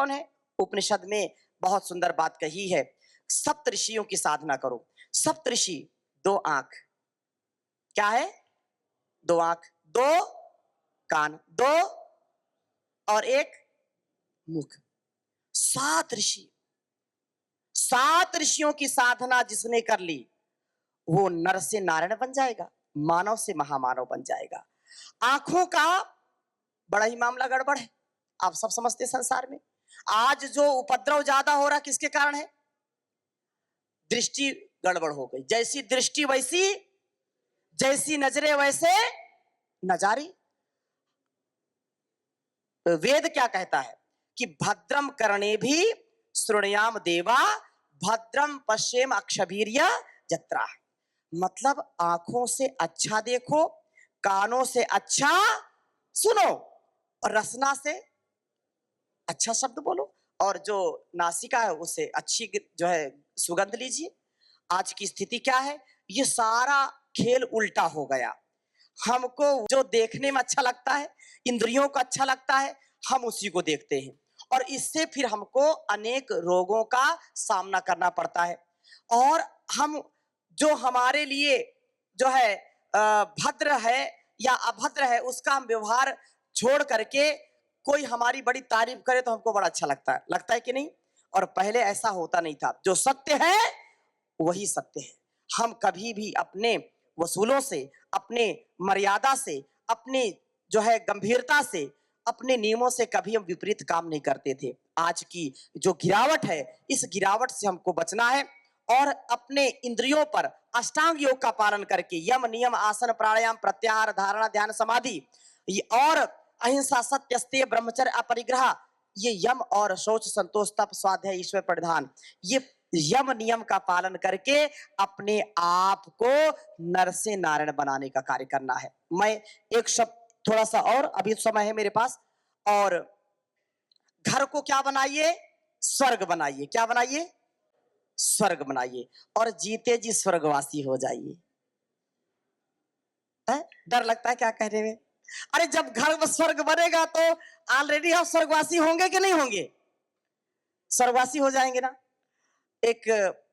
कौन है? उपनिषद में बहुत सुंदर बात कही है, सप्तऋषियों की साधना करो। सप्तऋषि, दो आंख, क्या है? दो आंख, दो कान, दो और एक मुख, सात ऋषि। सात ऋषियों की साधना जिसने कर ली वो नर से नारायण बन जाएगा, मानव से महामानव बन जाएगा। आंखों का बड़ा ही मामला गड़बड़ है, आप सब समझते संसार में। आज जो उपद्रव ज्यादा हो रहा किसके कारण है? दृष्टि गड़बड़ हो गई। जैसी दृष्टि वैसी, जैसी नजरें वैसे नजारे। वेद क्या कहता है कि भद्रम कर्णे भी श्रृणुयाम देवा, भद्रम पश्येम अक्षभीर्य जत्रा। मतलब आंखों से अच्छा देखो, कानों से अच्छा सुनो, और रसना से अच्छा शब्द बोलो, और जो नासिका है उसे अच्छी जो है सुगंध लीजिए। आज की स्थिति क्या है? ये सारा खेल उल्टा हो गया। हमको जो देखने में अच्छा लगता है, इंद्रियों को अच्छा लगता है, हम उसी को देखते हैं, और इससे फिर हमको अनेक रोगों का सामना करना पड़ता है। और हम जो हमारे लिए जो है भद्र है या अभद्र है, उसका हम व्यवहार छोड़ करके कोई हमारी बड़ी तारीफ करे तो हमको बड़ा अच्छा लगता है कि नहीं? और पहले ऐसा होता नहीं था। जो सत्य है वही सत्य है। हम कभी भी अपने वसूलों से, अपने मर्यादा से, अपने जो है गंभीरता से, अपने नियमों से कभी हम विपरीत काम नहीं करते थे। आज की जो गिरावट है, इस गिरावट से हमको बचना है और अपने इंद्रियों पर अष्टांग योग का पालन करके यम, नियम, आसन, प्राणायाम, प्रत्याहार, धारणा, ध्यान, समाधि और अहिंसा, सत्य, अस्तेय, ब्रह्मचर्य, अपरिग्रह, ये यम और शौच, संतोष, तप, स्वाध्याय, ईश्वर परिधान, ये यम नियम का पालन करके अपने आप को नर से नारायण बनाने का कार्य करना है। मैं एक शब्द थोड़ा सा, और अभी समय है मेरे पास, और घर को क्या बनाइए? स्वर्ग बनाइए। क्या बनाइए? स्वर्ग बनाइए, और जीते जी स्वर्गवासी हो जाइए। डर लगता है क्या कहने में? अरे जब घर में स्वर्ग बनेगा तो ऑलरेडी हम स्वर्गवासी होंगे कि नहीं होंगे? स्वर्गवासी हो जाएंगे ना। एक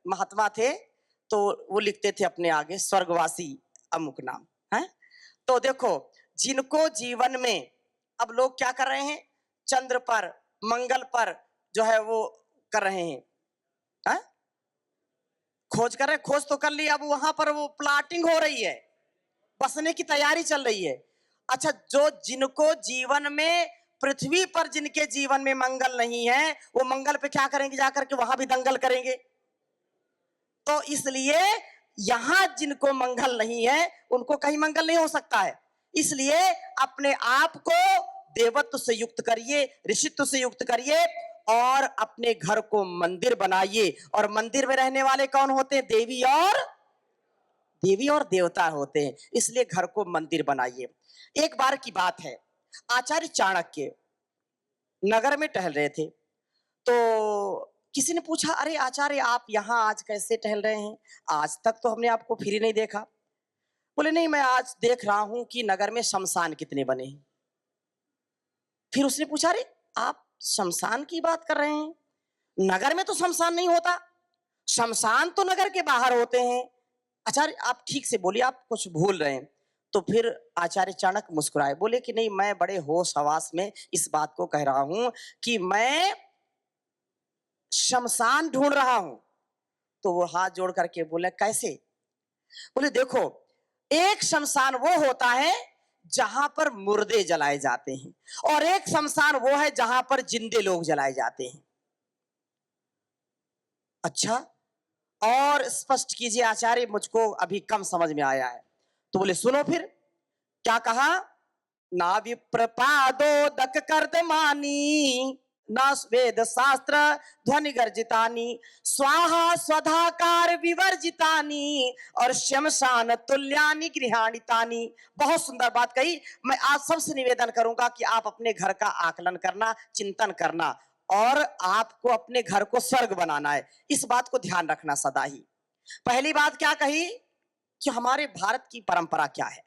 महात्मा थे, तो वो लिखते थे अपने आगे स्वर्गवासी अमुक नाम है। तो देखो, जिनको जीवन में अब लोग क्या कर रहे हैं, चंद्र पर, मंगल पर जो है वो कर रहे हैं, है? खोज कर रहे हैं, खोज तो कर ली, अब वहां पर वो प्लाटिंग हो रही है, बसने की तैयारी चल रही है। अच्छा, जो जिनको जीवन में, पृथ्वी पर जिनके जीवन में मंगल नहीं है, वो मंगल पे क्या करेंगे? जाकर के वहां भी दंगल करेंगे। तो इसलिए यहां जिनको मंगल नहीं है उनको कहीं मंगल नहीं हो सकता है। इसलिए अपने आप को देवत्व से युक्त करिए, ऋषित्व से युक्त करिए, और अपने घर को मंदिर बनाइए। और मंदिर में रहने वाले कौन होते हैं? देवी और देवता होते हैं। इसलिए घर को मंदिर बनाइए। एक बार की बात है, आचार्य चाणक्य नगर में टहल रहे थे, तो किसी ने पूछा, अरे आचार्य आप यहाँ आज कैसे टहल रहे हैं? आज तक तो हमने आपको फिर ही नहीं देखा। बोले नहीं, मैं आज देख रहा हूं कि नगर में शमशान कितने बने हैं। फिर उसने पूछा, अरे आप शमशान की बात कर रहे हैं? नगर में तो शमशान नहीं होता, शमशान तो नगर के बाहर होते हैं। आचार्य आप ठीक से बोलिए, आप कुछ भूल रहे हैं। तो फिर आचार्य चाणक्य मुस्कुराए, बोले कि नहीं, मैं बड़े होश हवास में इस बात को कह रहा हूं कि मैं शमशान ढूंढ रहा हूं। तो वो हाथ जोड़ करके बोले, कैसे? बोले देखो, एक शमशान वो होता है जहां पर मुर्दे जलाए जाते हैं, और एक शमशान वो है जहां पर जिंदे लोग जलाए जाते हैं। अच्छा, और स्पष्ट कीजिए आचार्य, मुझको अभी कम समझ में आया है। तो बोले सुनो फिर, क्या कहा? ना विप्रपादोदक कर्दमानी, ना वेद शास्त्र ध्वनि गर्जितानी, स्वाहा स्वधाकार विवर्जितानी, और शमशान तुल्यानि गृहाणितानी। बहुत सुंदर बात कही। मैं आज सबसे निवेदन करूंगा कि आप अपने घर का आकलन करना, चिंतन करना, और आपको अपने घर को स्वर्ग बनाना है। इस बात को ध्यान रखना सदा ही। पहली बात क्या कही कि हमारे भारत की परंपरा क्या है?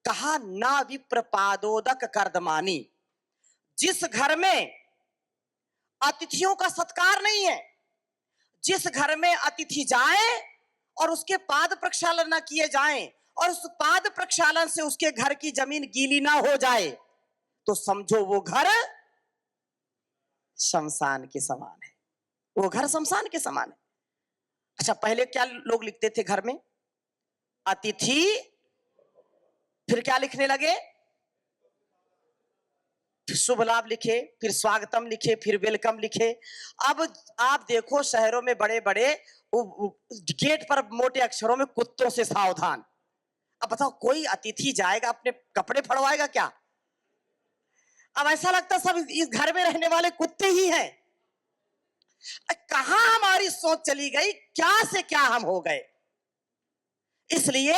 कहा ना विप्रपादोदक कर्दमानी। जिस घर में अतिथियों का सत्कार नहीं है। जिस घर में अतिथि जाए और उसके पाद प्रक्षालन न किए जाएं और उस पाद प्रक्षालन से उसके घर की जमीन गीली ना हो जाए, तो समझो वो घर शमशान के समान है। वो घर शमशान के समान है। अच्छा, पहले क्या लोग लिखते थे घर में? अतिथि। फिर क्या लिखने लगे? शुभ लाभ लिखे, फिर स्वागतम लिखे, फिर वेलकम लिखे। अब आप देखो शहरों में बड़े बड़े गेट पर मोटे अक्षरों में कुत्तों से सावधान। अब बताओ, कोई अतिथि जाएगा अपने कपड़े फड़वाएगा क्या? अब ऐसा लगता सब इस घर में रहने वाले कुत्ते ही हैं। कहां हमारी सोच चली गई, क्या से क्या हम हो गए। इसलिए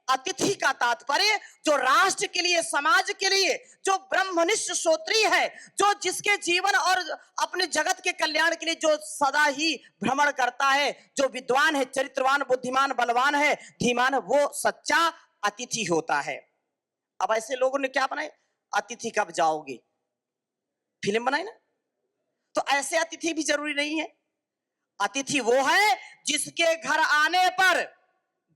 अतिथि का तात्पर्य जो राष्ट्र के लिए, समाज के लिए, जो ब्रह्मनिष्ठ श्रोत्री है, जो जिसके जीवन और अपने जगत के कल्याण के लिए जो सदा ही भ्रमण करता है, जो विद्वान है, चरित्रवान, बुद्धिमान, बलवान है, धीमान, वो सच्चा अतिथि होता है। अब ऐसे लोगों ने क्या बनाए? अतिथि कब जाओगे, फिल्म बनाई ना। तो ऐसे अतिथि भी जरूरी नहीं है। अतिथि वो है जिसके घर आने पर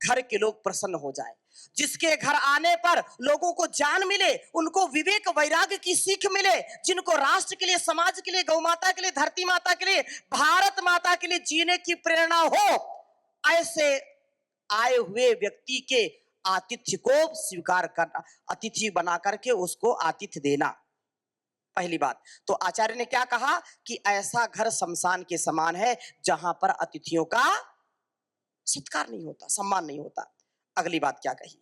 घर के लोग प्रसन्न हो जाए, जिसके घर आने पर लोगों को ज्ञान मिले, उनको विवेक वैराग्य की सीख मिले, जिनको राष्ट्र के लिए, समाज के लिए, गौ माता के लिए, धरती माता के लिए, भारत माता के लिए जीने की प्रेरणा हो। ऐसे आए हुए व्यक्ति के आतिथ्य को स्वीकार करना, अतिथि बना करके उसको आतिथ्य देना, पहली बात। तो आचार्य ने क्या कहा कि ऐसा घर शमशान के समान है जहां पर अतिथियों का सत्कार नहीं होता, सम्मान नहीं होता। अगली बात क्या कही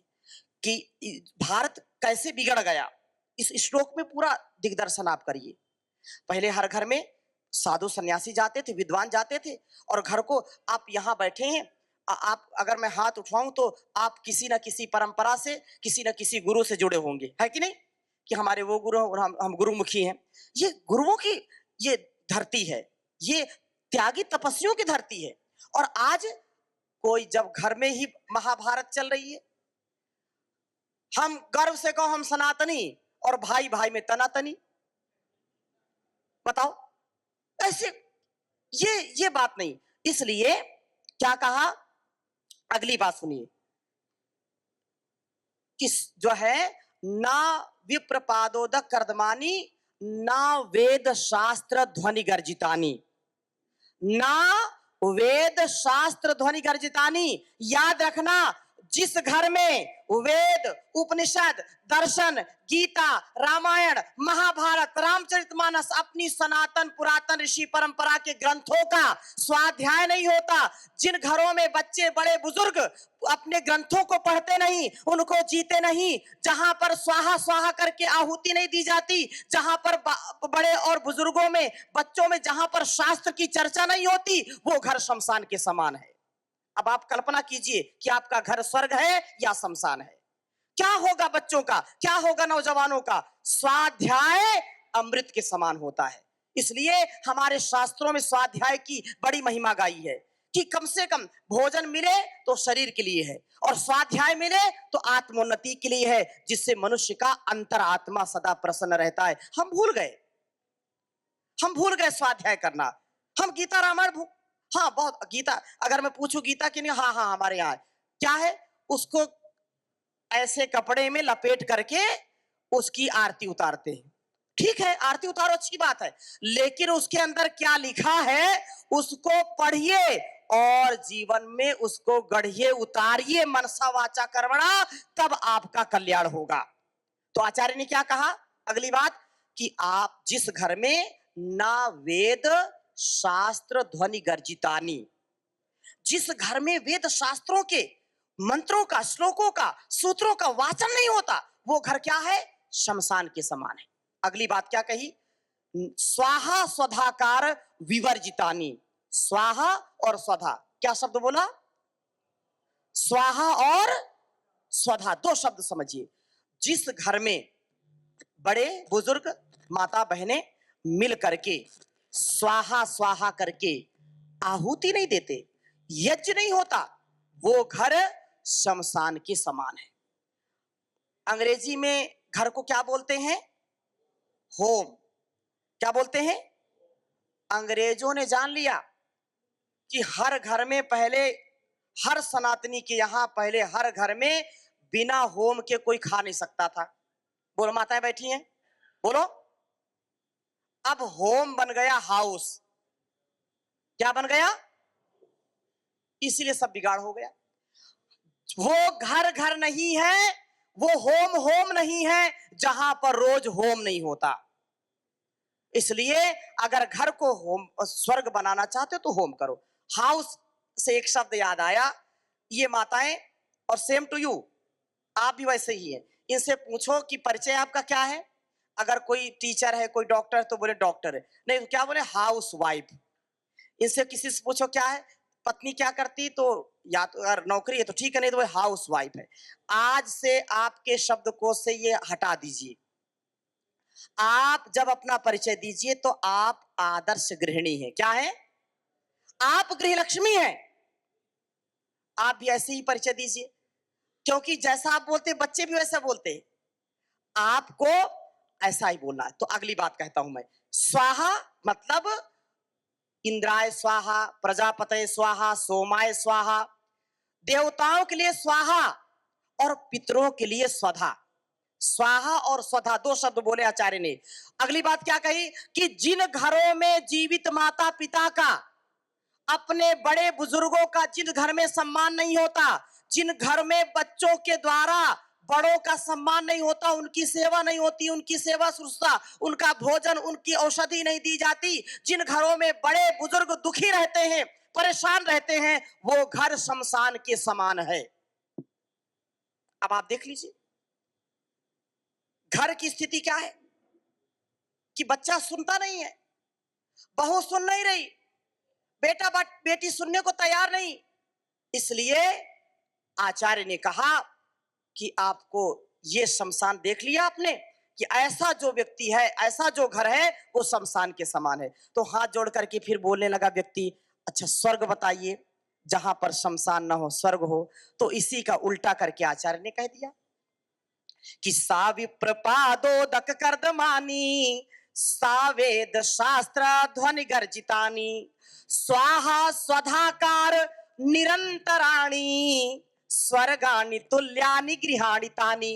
कि भारत कैसे बिगड़ गया, इस श्लोक में पूरा दिग्दर्शन आप करिए। पहले हर घर में साधु सन्यासी जाते थे, विद्वान जाते थे, और घर को आप यहां बैठे हैं, आप अगर मैं हाथ उठाऊं तो आप किसी ना किसी परंपरा से, किसी ना किसी गुरु से जुड़े होंगे, है कि नहीं? कि हमारे वो गुरु और हम गुरुमुखी हैं। ये गुरुओं की ये धरती है, ये त्यागी तपस्वियों की धरती है। और आज कोई जब घर में ही महाभारत चल रही है, हम गर्व से कहो हम सनातनी, और भाई भाई में तनातनी। बताओ, ऐसे ये बात नहीं। इसलिए क्या कहा, अगली बात सुनिए, कि जो है ना विप्रपादोदक कर्दमानी, ना वेद शास्त्र ध्वनि गर्जितानी, ना वेद शास्त्र ध्वनि गर्जितानी। याद रखना, जिस घर में वेद, उपनिषद, दर्शन, गीता, रामायण, महाभारत, रामचरितमानस, अपनी सनातन पुरातन ऋषि परंपरा के ग्रंथों का स्वाध्याय नहीं होता, जिन घरों में बच्चे बड़े बुजुर्ग अपने ग्रंथों को पढ़ते नहीं, उनको जीते नहीं, जहां पर स्वाहा स्वाहा करके आहुति नहीं दी जाती, जहां पर बड़े और बुजुर्गों में, बच्चों में जहां पर शास्त्र की चर्चा नहीं होती, वो घर शमशान के समान है। अब आप कल्पना कीजिए कि आपका घर स्वर्ग है या शमशान है। क्या होगा बच्चों का, क्या होगा नौजवानों का? स्वाध्याय अमृत के समान होता है। इसलिए हमारे शास्त्रों में स्वाध्याय की बड़ी महिमा गाई है कि कम से कम भोजन मिले तो शरीर के लिए है, और स्वाध्याय मिले तो आत्मोन्नति के लिए है, जिससे मनुष्य का अंतरात्मा सदा प्रसन्न रहता है। हम भूल गए स्वाध्याय करना। हम गीता रामायण, हाँ बहुत, गीता अगर मैं पूछूं गीता की नहीं, हाँ हाँ हमारे यहाँ क्या है, उसको ऐसे कपड़े में लपेट करके उसकी आरती उतारते हैं। ठीक है, आरती उतारो, अच्छी बात है, लेकिन उसके अंदर क्या लिखा है उसको पढ़िए और जीवन में उसको गढ़िए, उतारिए, मनसा वाचा कर्मणा, तब आपका कल्याण होगा। तो आचार्य ने क्या कहा, अगली बात, कि आप जिस घर में ना वेद शास्त्र ध्वनि गर्जितानी, जिस घर में वेद शास्त्रों के मंत्रों का, श्लोकों का, सूत्रों का वाचन नहीं होता, वो घर क्या है? शमशान के समान है। अगली बात क्या कही, स्वाहा स्वधाकार विवर्जितानी। स्वाहा और स्वधा, क्या शब्द बोला? स्वाहा और स्वधा, दो शब्द समझिए। जिस घर में बड़े बुजुर्ग माता बहनें मिल करके स्वाहा स्वाहा करके आहुति नहीं देते, यज्ञ नहीं होता, वो घर शमशान के समान है। अंग्रेजी में घर को क्या बोलते हैं? होम। क्या बोलते हैं? अंग्रेजों ने जान लिया कि हर घर में पहले, हर सनातनी के यहाँ पहले हर घर में बिना होम के कोई खा नहीं सकता था। बोलो, माताएं बैठी हैं, बोलो। अब होम बन गया हाउस। क्या बन गया? इसीलिए सब बिगाड़ हो गया। वो घर घर नहीं है, वो होम होम नहीं है जहां पर रोज होम नहीं होता। इसलिए अगर घर को होम स्वर्ग बनाना चाहते हो तो होम करो। हाउस से एक शब्द याद आया, ये माताएं, और सेम टू यू, आप भी वैसे ही हैं। इनसे पूछो कि परिचय आपका क्या है। अगर कोई टीचर है, कोई डॉक्टर है तो बोले डॉक्टर है, नहीं तो क्या बोले, हाउस वाइफ। इनसे किसी से पूछो क्या है, पत्नी क्या करती, तो या तो अगर नौकरी है तो ठीक है, नहीं तो वो हाउस वाइफ है। आज से आपके शब्दकोश से ये हटा दीजिए। आप जब अपना परिचय दीजिए तो आप आदर्श गृहिणी हैं। क्या है? आप गृह लक्ष्मी हैं। आप भी ऐसे ही परिचय दीजिए, क्योंकि जैसा आप बोलते बच्चे भी वैसा बोलते हैं। आपको ऐसा ही बोलना है। तो अगली बात कहता हूं मैं, स्वाहा मतलब इंद्राय स्वाहा, प्रजापते स्वाहा, सोमाय स्वाहा। देवताओं के लिए स्वाहा और पितरों के लिए स्वधा। स्वाहा और स्वधा दो शब्द बोले आचार्य ने। अगली बात क्या कही कि जिन घरों में जीवित माता पिता का, अपने बड़े बुजुर्गों का जिन घर में सम्मान नहीं होता, जिन घर में बच्चों के द्वारा बड़ों का सम्मान नहीं होता, उनकी सेवा नहीं होती, उनकी सेवा शुश्रूषा, उनका भोजन, उनकी औषधि नहीं दी जाती, जिन घरों में बड़े बुजुर्ग दुखी रहते हैं, परेशान रहते हैं, वो घर शमशान के समान है। अब आप देख लीजिए घर की स्थिति क्या है कि बच्चा सुनता नहीं है, बहू सुन नहीं रही, बेटा बेटी सुनने को तैयार नहीं। इसलिए आचार्य ने कहा कि आपको ये शमशान देख लिया आपने कि ऐसा जो व्यक्ति है, ऐसा जो घर है वो शमशान के समान है। तो हाथ जोड़ करके फिर बोलने लगा व्यक्ति, अच्छा स्वर्ग बताइए जहां पर शमशान ना हो स्वर्ग हो। तो इसी का उल्टा करके आचार्य ने कह दिया कि सा विप्रपादोदक कर्दमानी, सा वेद शास्त्र ध्वनि गर्जितानी, स्वाहा स्वधाकार निरंतराणी, स्वर्गानि तुल्यानि गृहाणि तानि।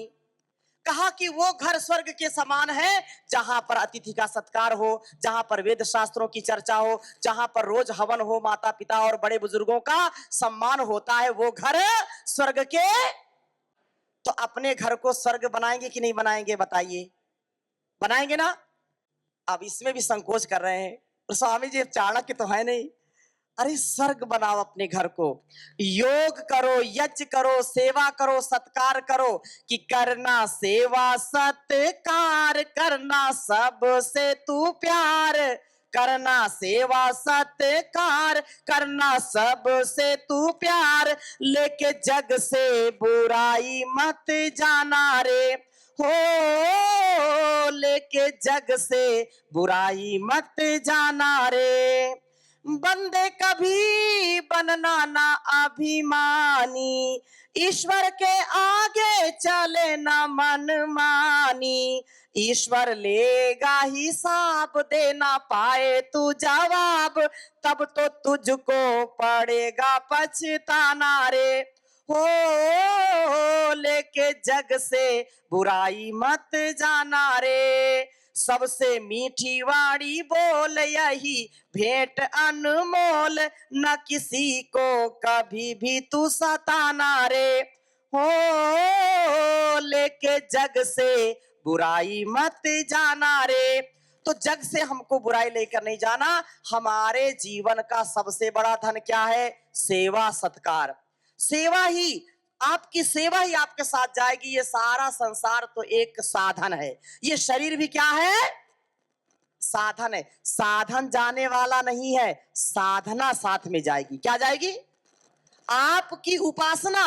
कहा कि वो घर स्वर्ग के समान है जहां पर अतिथि का सत्कार हो, जहां पर वेद शास्त्रों की चर्चा हो, जहां पर रोज हवन हो, माता पिता और बड़े बुजुर्गों का सम्मान होता है, वो घर स्वर्ग के। तो अपने घर को स्वर्ग बनाएंगे कि नहीं बनाएंगे बताइए? बनाएंगे ना? अब इसमें भी संकोच कर रहे हैं, और स्वामी जी चाणक्य तो है नहीं। अरे स्वर्ग बनाओ अपने घर को, योग करो, यज्ञ करो, सेवा करो, सत्कार करो। कि करना सेवा सत्कार, करना सबसे तू प्यार, करना सेवा सत्कार, करना सबसे तू प्यार, लेके जग से बुराई मत जाना रे, हो लेके जग से बुराई मत जाना रे। बंदे कभी बनना ना अभिमानी, ईश्वर के आगे चले ना मनमानी, ईश्वर लेगा हिसाब, देना पाए तू जवाब, तब तो तुझको पड़ेगा पछताना रे, हो लेके जग से बुराई मत जाना रे। सबसे मीठी वाणी बोल यही भेंट अनमोल, न किसी को कभी भी तू सताना रे, हो लेके जग से बुराई मत जाना रे। तो जग से हमको बुराई लेकर नहीं जाना। हमारे जीवन का सबसे बड़ा धन क्या है? सेवा सत्कार। सेवा ही, आपकी सेवा ही आपके साथ जाएगी। ये सारा संसार तो एक साधन है, ये शरीर भी क्या है? साधन है। साधन जाने वाला नहीं है, साधना साथ में जाएगी। क्या जाएगी? आपकी उपासना,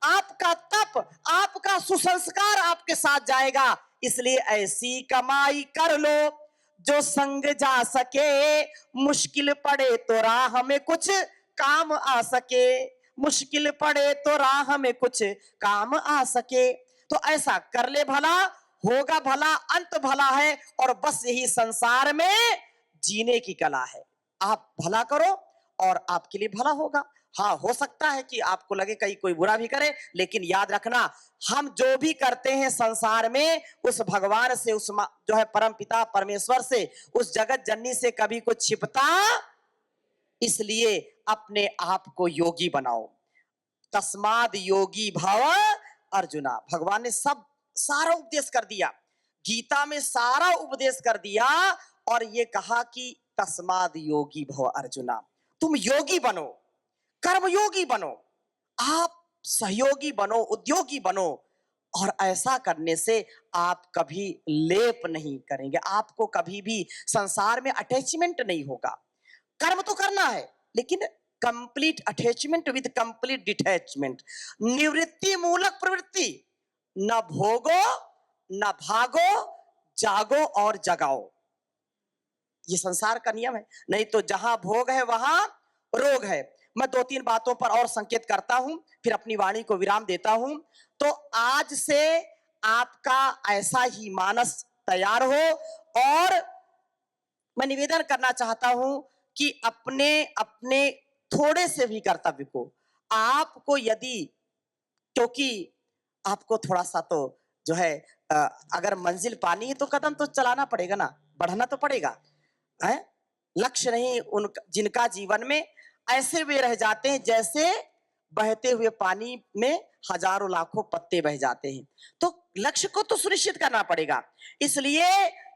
आपका तप, आपका सुसंस्कार आपके साथ जाएगा। इसलिए ऐसी कमाई कर लो जो संग जा सके, मुश्किल पड़े तो राह में कुछ काम आ सके, मुश्किल पड़े तो राह में कुछ काम आ सके। तो ऐसा कर ले भला, होगा भला, अंत भला है। और बस यही संसार में जीने की कला है। आप भला करो और आपके लिए भला होगा। हाँ, हो सकता है कि आपको लगे कहीं कोई बुरा भी करे, लेकिन याद रखना, हम जो भी करते हैं संसार में, उस भगवान से, जो है परम पिता परमेश्वर से, उस जगत जननी से कभी कुछ छिपता। इसलिए अपने आप को योगी बनाओ। तस्माद योगी भव अर्जुना। भगवान ने सब सारा उपदेश कर दिया, गीता में सारा उपदेश कर दिया और ये कहा कि तस्माद योगी भव अर्जुना, तुम योगी बनो, कर्मयोगी बनो, आप सहयोगी बनो, उद्योगी बनो। और ऐसा करने से आप कभी लेप नहीं करेंगे, आपको कभी भी संसार में अटैचमेंट नहीं होगा। कर्म तो करना है, लेकिन complete attachment with complete detachment, निवृत्ति मूलक प्रवृत्ति। न भोगो न भागो, जागो और जगाओ। ये संसार का नियम है। नहीं तो जहां भोग है वहां रोग है। मैं 2-3 बातों पर और संकेत करता हूं, फिर अपनी वाणी को विराम देता हूं। तो आज से आपका ऐसा ही मानस तैयार हो और मैं निवेदन करना चाहता हूं कि अपने अपने थोड़े से भी कर्तव्य को आपको, यदि, क्योंकि आपको थोड़ा सा तो जो है अगर मंजिल पानी है तो कदम तो चलाना पड़ेगा ना, बढ़ना तो पड़ेगा है। लक्ष्य नहीं उनका, जिनका जीवन में ऐसे वे रह जाते हैं जैसे बहते हुए पानी में हजारों लाखों पत्ते बह जाते हैं। तो लक्ष्य को तो सुनिश्चित करना पड़ेगा। इसलिए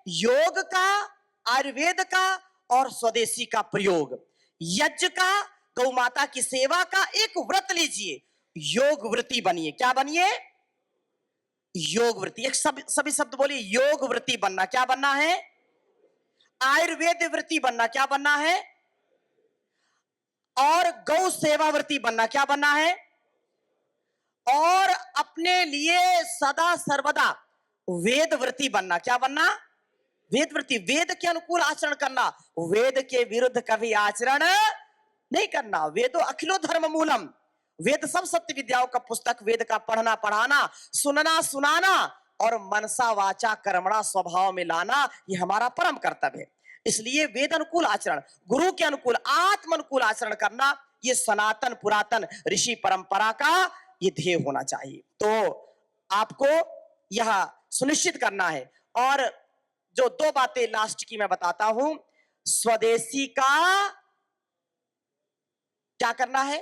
योग का, आयुर्वेद का और स्वदेशी का प्रयोग, यज्ञ का, गौ माता की सेवा का एक व्रत लीजिए, योग व्रती बनिए। क्या बनिए? योग व्रती। एक सभी शब्द बोलिए। योग व्रती बनना। क्या बनना है? आयुर्वेद व्रती बनना। क्या बनना है? और गौ सेवा व्रती बनना। क्या बनना है? और अपने लिए सदा सर्वदा वेद व्रती बनना। क्या बनना? वेद व्रती। वेद के अनुकूल आचरण करना, वेद के विरुद्ध कभी आचरण नहीं करना। वेदो अखिलो धर्म मूलम। वेद सब सत्य विद्याओं का पुस्तक। वेद का पढ़ना पढ़ाना, सुनना सुनाना और मनसा वाचा कर्मणा स्वभाव में लाना, ये हमारा परम कर्तव्य है। इसलिए वेद अनुकूल आचरण, गुरु के अनुकूल, आत्म अनुकूल आचरण करना, ये सनातन पुरातन ऋषि परंपरा का ये ध्येय होना चाहिए। तो आपको यह सुनिश्चित करना है। और जो 2 बातें लास्ट की मैं बताता हूं, स्वदेशी का क्या करना है?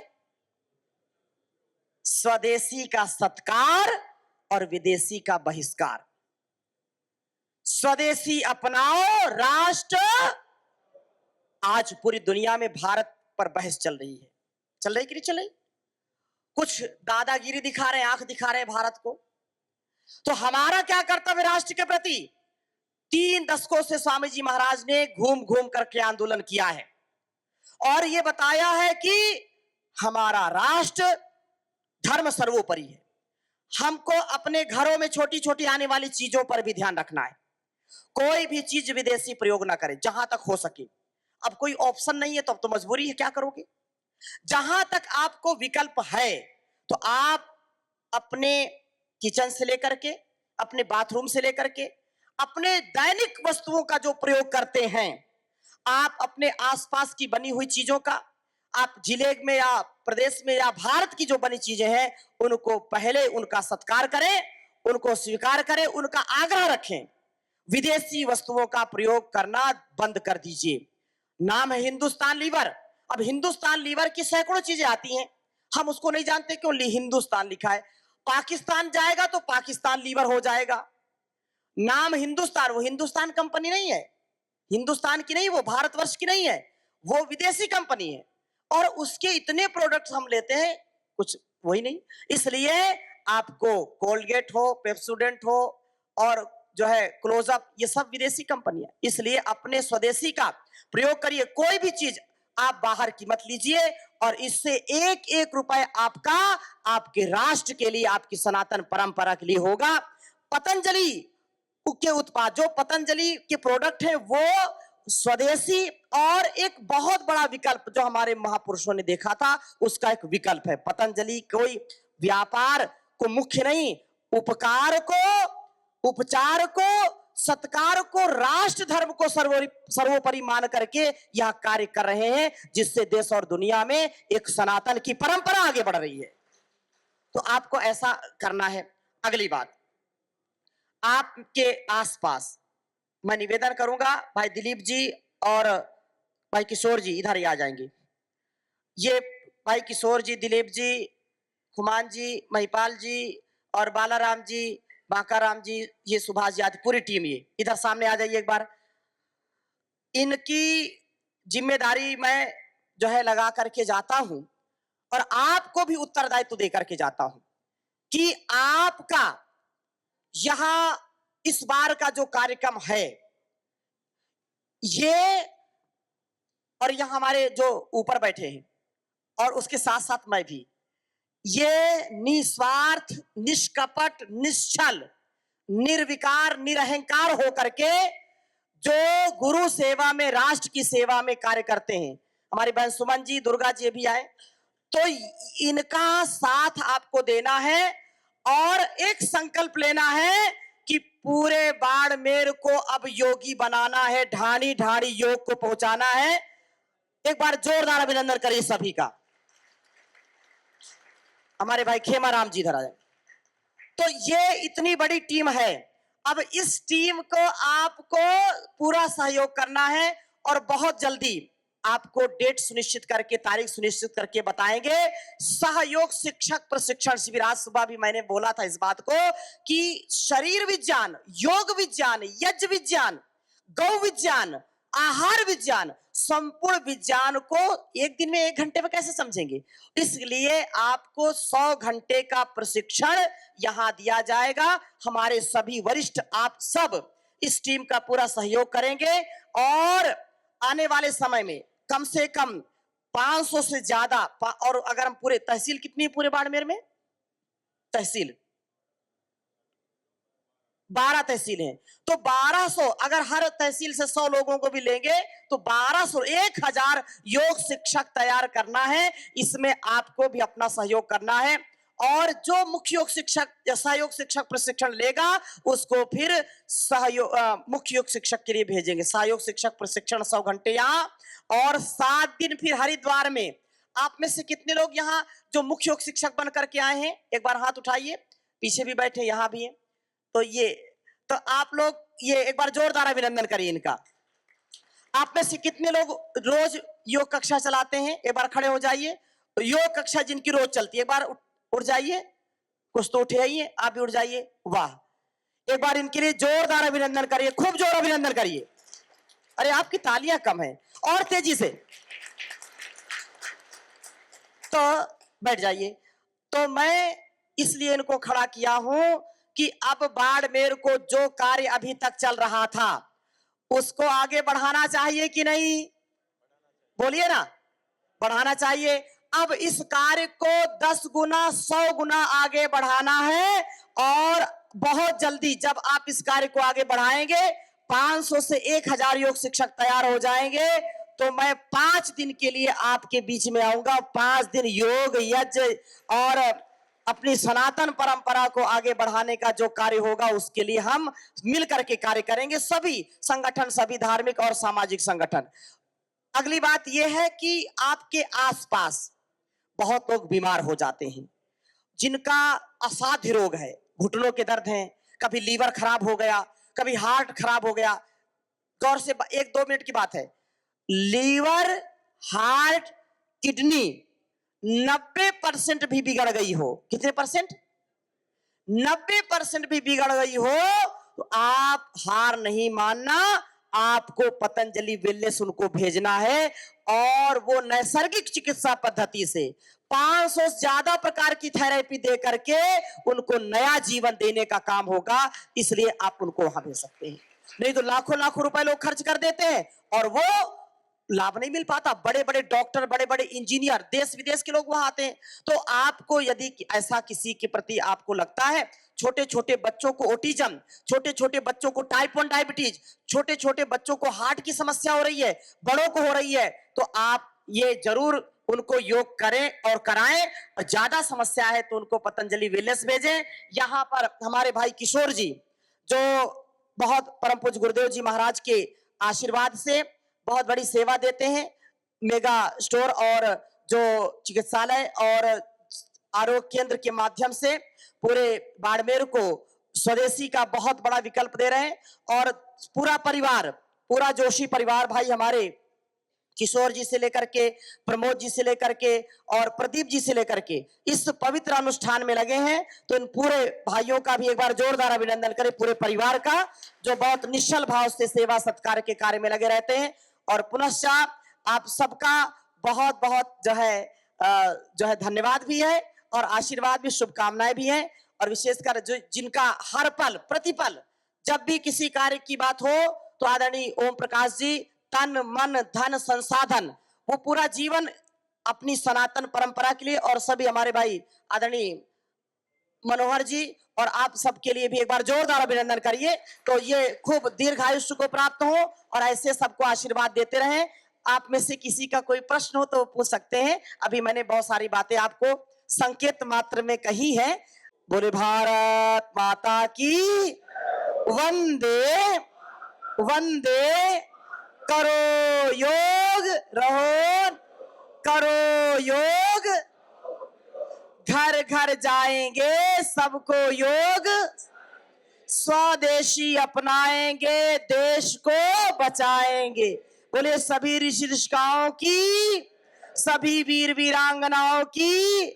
स्वदेशी का सत्कार और विदेशी का बहिष्कार। स्वदेशी अपनाओ, राष्ट्र। आज पूरी दुनिया में भारत पर बहस चल रही है। चल रही कि नहीं चल रही? कुछ दादागिरी दिखा रहे हैं, आंख दिखा रहे हैं भारत को। तो हमारा क्या कर्तव्य राष्ट्र के प्रति? 3 दशकों से स्वामी जी महाराज ने घूम घूम करके आंदोलन किया है और यह बताया है कि हमारा राष्ट्र धर्म सर्वोपरि है। हमको अपने घरों में छोटी छोटी आने वाली चीजों पर भी ध्यान रखना है। कोई भी चीज विदेशी प्रयोग ना करें जहां तक हो सके। अब कोई ऑप्शन नहीं है तो अब तो मजबूरी है, क्या करोगे? जहां तक आपको विकल्प है तो आप अपने किचन से लेकर के, अपने बाथरूम से लेकर के, अपने दैनिक वस्तुओं का जो प्रयोग करते हैं, आप अपने आसपास की बनी हुई चीजों का, आप जिले में या प्रदेश में या भारत की जो बनी चीजें हैं, उनको पहले उनका सत्कार करें, उनको स्वीकार करें, उनका आग्रह रखें। विदेशी वस्तुओं का प्रयोग करना बंद कर दीजिए। नाम है हिंदुस्तान लीवर। अब हिंदुस्तान लीवर की सैकड़ों चीजें आती हैं, हम उसको नहीं जानते क्यों हिंदुस्तान लिखा है। पाकिस्तान जाएगा तो पाकिस्तान लीवर हो जाएगा। नाम हिंदुस्तान, वो हिंदुस्तान कंपनी नहीं है, हिंदुस्तान की नहीं, वो भारतवर्ष की नहीं है, वो विदेशी कंपनी है। और उसके इतने प्रोडक्ट्स हम लेते हैं, कुछ वही नहीं। इसलिए आपको कोलगेट हो, पेप्सोडेंट हो और जो है क्लोजअप, ये सब विदेशी कंपनी है। इसलिए अपने स्वदेशी का प्रयोग करिए। कोई भी चीज आप बाहर की मत लीजिए और इससे 1-1 रुपए आपका आपके राष्ट्र के लिए, आपकी सनातन परंपरा के लिए होगा। पतंजलि के उत्पाद, जो पतंजलि के प्रोडक्ट है, वो स्वदेशी और एक बहुत बड़ा विकल्प जो हमारे महापुरुषों ने देखा था, उसका एक विकल्प है। पतंजलि कोई व्यापार को मुख्य नहीं, उपकार को, उपचार को, सत्कार को, राष्ट्र धर्म को सर्वोपरि मान करके यह कार्य कर रहे हैं, जिससे देश और दुनिया में एक सनातन की परंपरा आगे बढ़ रही है। तो आपको ऐसा करना है। अगली बात, आपके आसपास मैं निवेदन करूंगा, भाई दिलीप जी और भाई किशोर जी इधर ही आ जाएंगे। ये भाई किशोर जी, दिलीप जी, हुमान जी, महिपाल जी और बालाराम जी, बांकाराम जी, ये सुभाष जी, आदि पूरी टीम ये इधर सामने आ जाइए एक बार। इनकी जिम्मेदारी मैं जो है लगा करके जाता हूं और आपको भी उत्तरदायित्व दे करके जाता हूं कि आपका यहां इस बार का जो कार्यक्रम है ये, और यहां हमारे जो ऊपर बैठे हैं और उसके साथ साथ मैं भी, ये निस्वार्थ, निष्कपट, निश्चल, निर्विकार, निरहंकार होकर के जो गुरु सेवा में, राष्ट्र की सेवा में कार्य करते हैं। हमारी बहन सुमन जी, दुर्गा जी भी आए, तो इनका साथ आपको देना है और एक संकल्प लेना है कि पूरे बाड़मेर को अब योगी बनाना है, ढाणी ढाणी योग को पहुंचाना है। एक बार जोरदार अभिनंदन करिए सभी का। हमारे भाई खेमाराम जी इधर आ जाए। तो ये इतनी बड़ी टीम है, अब इस टीम को आपको पूरा सहयोग करना है और बहुत जल्दी आपको डेट सुनिश्चित करके, तारीख सुनिश्चित करके बताएंगे। सहयोग शिक्षक प्रशिक्षण शिविर, आज सुबह भी मैंने बोला था इस बात को कि शरीर विज्ञान, योग विज्ञान, यज्ञ विज्ञान, गौ विज्ञान, आहार विज्ञान, संपूर्ण विज्ञान को एक दिन में 1 घंटे में कैसे समझेंगे। इसलिए आपको 100 घंटे का प्रशिक्षण यहां दिया जाएगा। हमारे सभी वरिष्ठ, आप सब इस टीम का पूरा सहयोग करेंगे और आने वाले समय में कम से कम 500 से ज्यादा, और अगर हम पूरे तहसील कितनी है पूरे बाड़मेर में, तहसील 12 तहसील हैं, तो 1200, अगर हर तहसील से 100 लोगों को भी लेंगे तो 1200, 1000 योग शिक्षक तैयार करना है। इसमें आपको भी अपना सहयोग करना है और जो मुख्य योग शिक्षक या सहयोग शिक्षक प्रशिक्षण लेगा उसको फिर मुख्य योग शिक्षक के लिए भेजेंगे। सहयोग शिक्षक प्रशिक्षण 100 घंटे यहाँ और 7 दिन फिर हरिद्वार में। आप में से कितने लोग यहाँ जो मुख्य योग शिक्षक बन करके आए हैं, एक बार हाथ उठाइए। पीछे भी बैठे, यहाँ भी है। तो आप लोग ये एक बार जोरदार अभिनंदन करिए इनका। आप में से कितने लोग रोज योग कक्षा चलाते हैं, एक बार खड़े हो जाइए। योग कक्षा जिनकी रोज चलती है एक बार उठ जाइए। कुछ तो उठे आइए, आप भी उठ जाइए। वाह, एक बार इनके लिए जोरदार अभिनंदन करिए, खूब जोर अभिनंदन करिए। अरे आपकी तालियां कम है, और तेजी से। तो बैठ जाइए। तो मैं इसलिए इनको खड़ा किया हूं कि अब बाड़मेर को जो कार्य अभी तक चल रहा था उसको आगे बढ़ाना चाहिए कि नहीं, बोलिए ना, बढ़ाना चाहिए। अब इस कार्य को 10 गुना 100 गुना आगे बढ़ाना है और बहुत जल्दी जब आप इस कार्य को आगे बढ़ाएंगे 500 से 1000 योग शिक्षक तैयार हो जाएंगे तो मैं 5 दिन के लिए आपके बीच में आऊंगा। 5 दिन योग, यज्ञ और अपनी सनातन परंपरा को आगे बढ़ाने का जो कार्य होगा उसके लिए हम मिलकर के कार्य करेंगे, सभी संगठन, सभी धार्मिक और सामाजिक संगठन। अगली बात यह है कि आपके आसपास बहुत लोग बीमार हो जाते हैं जिनका असाध्य रोग है, घुटनों के दर्द हैं, कभी लीवर खराब हो गया, कभी हार्ट खराब हो गया। गौर से 1-2 मिनट की बात है, लीवर, हार्ट, किडनी 90% भी बिगड़ गई हो, कितने परसेंट, 90% भी बिगड़ गई हो तो आप हार नहीं मानना, आपको पतंजलि वेलनेस उनको भेजना है और वो नैसर्गिक चिकित्सा पद्धति से 500 से ज्यादा प्रकार की थेरेपी दे करके उनको नया जीवन देने का काम होगा। इसलिए आप उनको वहां भेज सकते हैं, नहीं तो लाखों लाखों रुपए लोग खर्च कर देते हैं और वो लाभ नहीं मिल पाता। बड़े बड़े डॉक्टर, बड़े बड़े इंजीनियर, देश विदेश के लोग वहां आते हैं। तो आपको यदि ऐसा किसी के प्रति आपको लगता है, छोटे छोटे बच्चों को ऑटिज्म, छोटे छोटे बच्चों को टाइप 1 डायबिटीज, छोटे छोटे बच्चों को हार्ट की समस्या हो रही है, बड़ों को हो रही है, तो आप ये जरूर उनको योग करें और कराएं। और ज्यादा समस्या है तो उनको पतंजलि वेलनेस भेजें। यहाँ पर हमारे भाई किशोर जी जो बहुत परम पूज्य गुरुदेव जी महाराज के आशीर्वाद से बहुत बड़ी सेवा देते हैं। मेगा स्टोर और जो चिकित्सालय और आरोग्य केंद्र के माध्यम से पूरे बाड़मेर को स्वदेशी का बहुत बड़ा विकल्प दे रहे हैं। और पूरा परिवार, पूरा जोशी परिवार भाई हमारे किशोर जी से लेकर के, प्रमोद जी से लेकर के और प्रदीप जी से लेकर के इस पवित्र अनुष्ठान में लगे हैं। तो इन पूरे भाइयों का भी एक बार जोरदार अभिनंदन करें, पूरे परिवार का, जो बहुत निश्चल भाव से सेवा सत्कार के कार्य में लगे रहते हैं। और पुनश्च आप सबका बहुत बहुत जो है धन्यवाद भी है और आशीर्वाद भी, शुभकामनाएं भी हैं। और विशेषकर जो जिनका हर पल प्रतिपल जब भी किसी कार्य की बात हो तो आदरणीय ओम प्रकाश जी तन मन धन संसाधन वो पूरा जीवन अपनी सनातन परंपरा के लिए, और सभी हमारे भाई आदरणीय मनोहर जी और आप सबके लिए भी एक बार जोरदार अभिनंदन करिए। तो ये खूब दीर्घायुष्य को प्राप्त हो और ऐसे सबको आशीर्वाद देते रहें। आप में से किसी का कोई प्रश्न हो तो पूछ सकते हैं। अभी मैंने बहुत सारी बातें आपको संकेत मात्र में कही है। बोले भारत माता की वंदे वंदे। करो योग रहो, करो योग, घर घर जाएंगे सबको योग, स्वदेशी अपनाएंगे देश को बचाएंगे। बोले सभी ऋषि ऋषिकाओं की, सभी वीर वीरांगनाओं की,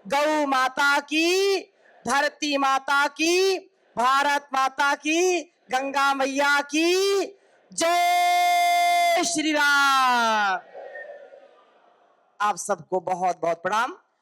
गौ माता की, धरती माता की, भारत माता की, गंगा मैया की जय श्री राम। आप सबको बहुत बहुत प्रणाम।